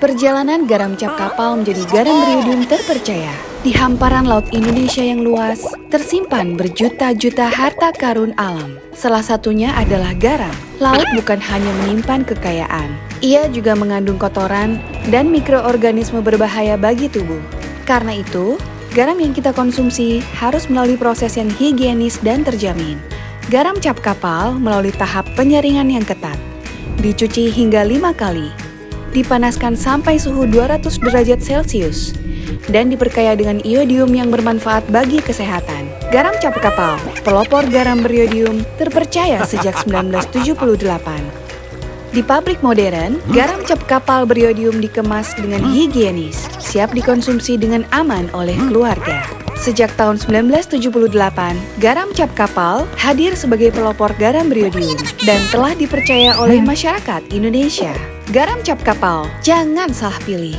Perjalanan garam cap kapal menjadi garam beriodium terpercaya. Di hamparan laut Indonesia yang luas, tersimpan berjuta-juta harta karun alam. Salah satunya adalah garam. Laut bukan hanya menyimpan kekayaan, ia juga mengandung kotoran dan mikroorganisme berbahaya bagi tubuh. Karena itu, garam yang kita konsumsi harus melalui proses yang higienis dan terjamin. Garam cap kapal melalui tahap penyaringan yang ketat. Dicuci hingga 5 kali. Dipanaskan sampai suhu 200 derajat Celcius, dan diperkaya dengan iodium yang bermanfaat bagi kesehatan. Garam cap kapal, pelopor garam beriodium, terpercaya sejak 1978. Di pabrik modern, garam cap kapal beriodium dikemas dengan higienis, siap dikonsumsi dengan aman oleh keluarga. Sejak tahun 1978, garam cap kapal hadir sebagai pelopor garam beriodium dan telah dipercaya oleh masyarakat Indonesia. Garam cap kapal, jangan salah pilih.